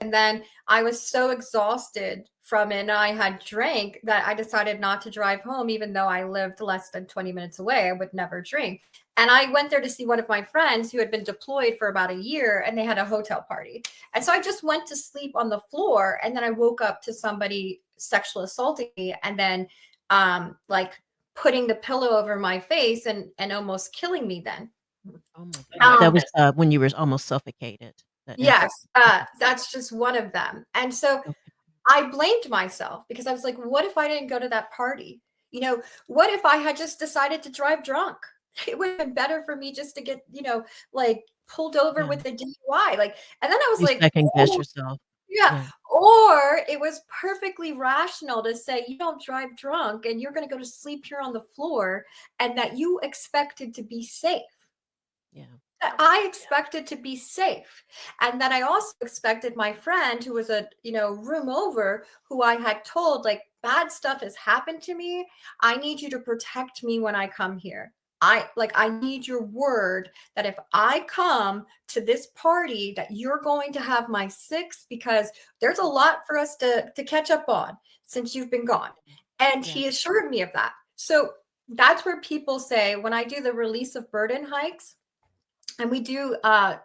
And then I was so exhausted from it and I had drank that I decided not to drive home, even though I lived less than 20 minutes away. I would never drink. And I went there to see one of my friends who had been deployed for about a year and they had a hotel party. And so I just went to sleep on the floor. And then I woke up to somebody sexual assaulting me and then like putting the pillow over my face and almost killing me then. Oh my goodness. That Um, was, when you were almost suffocated, that yes, incident. Okay. that's just one of them. And so Okay. I blamed myself because I was like, what if I didn't go to that party? You know, what if I had just decided to drive drunk? It would have been better for me just to get, like pulled over Yeah. with a DUI. Like, and then I was You like, second guess oh, yourself. yeah. Yeah. Or it was perfectly rational to say, you don't drive drunk and you're going to go to sleep here on the floor and that you expected to be safe. Yeah. That I expected to be safe. And then I also expected my friend who was a, room over, who I had told like bad stuff has happened to me. I need you to protect me when I come here. I need your word that if I come to this party that you're going to have my six because there's a lot for us to catch up on since you've been gone. And Yeah. he assured me of that. So that's where people say when I do the release of burden hikes, and we do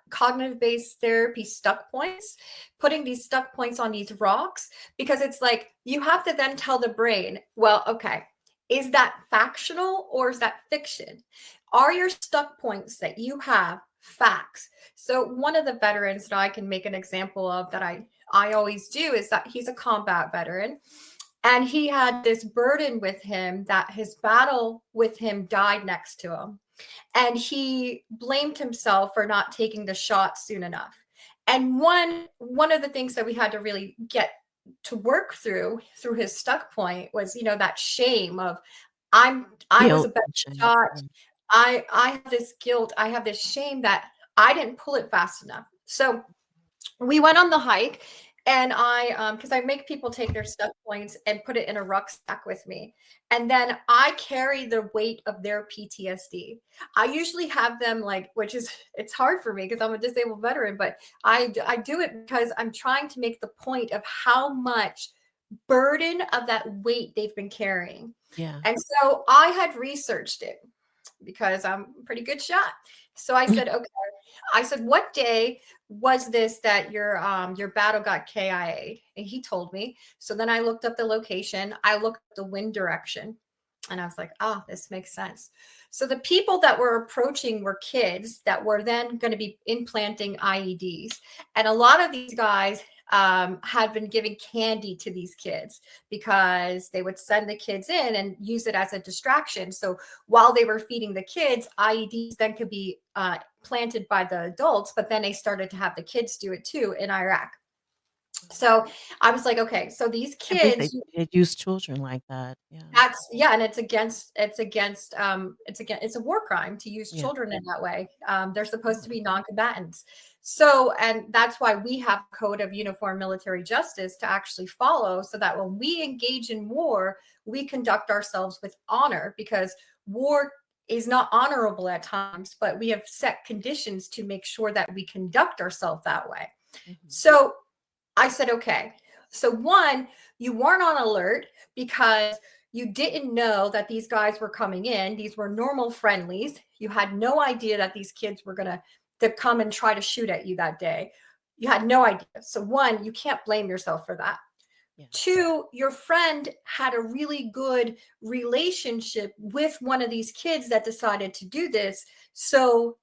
cognitive based therapy stuck points, putting these stuck points on these rocks, because it's like you have to then tell the brain, well, okay, is that factional or is that fiction? Are your stuck points that you have facts? So one of the veterans that I can make an example of that I always do is that he's a combat veteran and he had this burden with him that his battle with him died next to him, and he blamed himself for not taking the shot soon enough. And one of the things that we had to really get to work through his stuck point was, that shame of I was a Guilt better and shame. shot. Yeah. I have this guilt, I have this shame that I didn't pull it fast enough. So we went on the hike, and I because I make people take their stuck points and put it in a rucksack with me, and then I carry the weight of their PTSD. I usually have them like, which is it's hard for me because I'm a disabled veteran, but I do it because I'm trying to make the point of how much burden of that weight they've been carrying. Yeah. And so I had researched it because I'm a pretty good shot. So I said, okay. I said, what day was this that your battle got KIA'd? And he told me. So then I looked up the location. I looked at the wind direction. And I was like, this makes sense. So the people that were approaching were kids that were then going to be implanting IEDs. And a lot of these guys had been giving candy to these kids because they would send the kids in and use it as a distraction. So while they were feeding the kids, IEDs then could be planted by the adults, but then they started to have the kids do it too in Iraq. So I was like, okay, so these I think they kids, they use children like that. Yeah. that's yeah, and it's a war crime to use Yeah. children in that way. They're supposed to be non-combatants. So, and that's why we have code of uniform military justice to actually follow, so that when we engage in war, we conduct ourselves with honor, because war is not honorable at times, but we have set conditions to make sure that we conduct ourselves that way. Mhm. So I said, okay. So one, you weren't on alert because you didn't know that these guys were coming in. These were normal friendlies. You had no idea that these kids were going to come and try to shoot at you that day. You had no idea. So one, you can't blame yourself for that. Yeah. Two, your friend had a really good relationship with one of these kids that decided to do this. So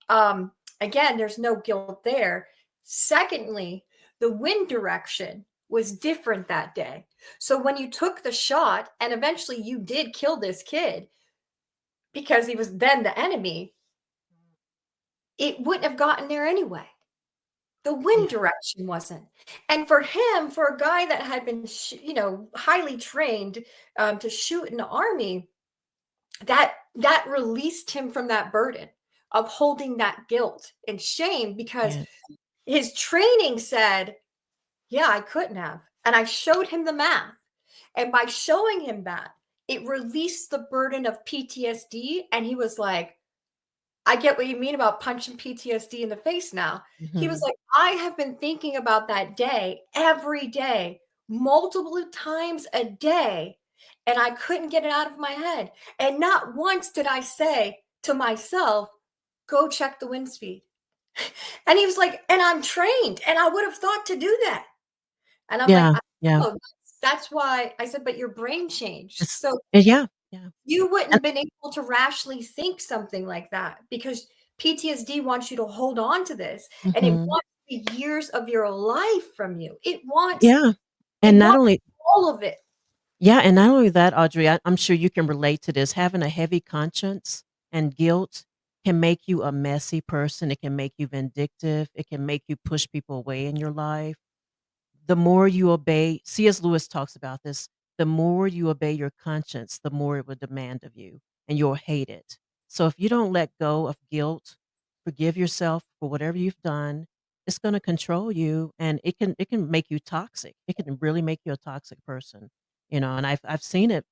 again, there's no guilt there. Secondly, the wind direction was different that day. So when you took the shot and eventually you did kill this kid because he was then the enemy, it wouldn't have gotten there anyway. The wind Yeah. direction wasn't. And for him, for a guy that had been, highly trained to shoot in the army, that released him from that burden of holding that guilt and shame, because Yeah. his training said, yeah, I couldn't have. And I showed him the math. And by showing him that, it released the burden of PTSD. And he was like, I get what you mean about punching PTSD in the face now. He was Mhm. like, "I have been thinking about that day every day, multiple times a day, and I couldn't get it out of my head. And not once did I say to myself, 'Go check the wind speed.'" And he was like, "And I'm trained, and I would have thought to do that." And I'm like, Yeah, yeah. "Oh, that's why." I said, "But your brain changed." It's So yeah, yeah. you wouldn't And have been able to rationally think something like that because PTSD wants you to hold on to this, and it mhm. wants the years of your life from you. Yeah, It and not wants only all of it. yeah, and not only that, Audrey, I'm sure you can relate to this, having a heavy conscience and guilt can make you a messy person, it can make you vindictive, it can make you push people away in your life. The more you obey C.S. Lewis talks about this, the more you obey your conscience, the more it will demand of you, and you'll hate it. So if you don't let go of guilt, forgive yourself for whatever you've done, it's gonna control you, and it can make you toxic. It can really make you a toxic person, and I've seen it,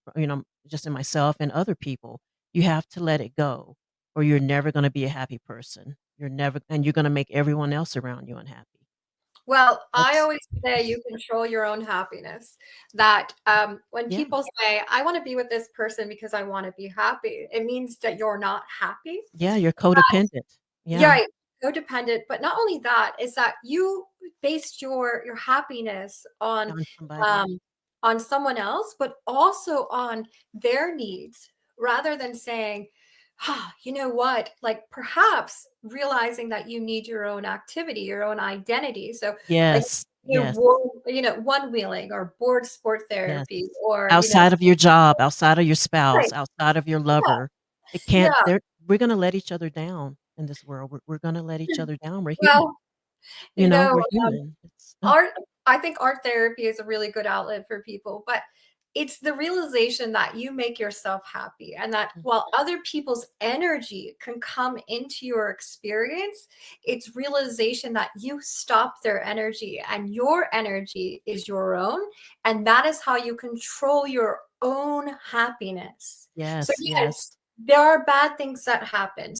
just in myself and other people. You have to let it go, or you're never gonna be a happy person. You're gonna make everyone else around you unhappy. Well, I That's always say you control your own happiness. That when yeah. people say, "I want to be with this person because I want to be happy," it means that you're not happy. Yeah, you're codependent. Yeah, Yeah, codependent. But not only that, is that you based your happiness on somebody else. um, on someone else, but also on their needs, rather than saying, "Ah, you know what?" Like perhaps realizing that you need your own activity, your own identity. So, like Yes, yes, one wheeling or board sport yes. therapy, or Outside of your job, outside of your spouse, right, outside of your yeah, lover, it can't yeah. there we're gonna let each other down in this world. We're gonna let each other down. We're human. Well, you know, We're human. art I think art therapy is a really good outlet for people, but it's the realization that you make yourself happy and that Mm, while other people's energy can come into your experience, it's realization that you stop their energy and your energy is your own, and that is how you control your own happiness. So yes, yes, yes. there are bad things that happen.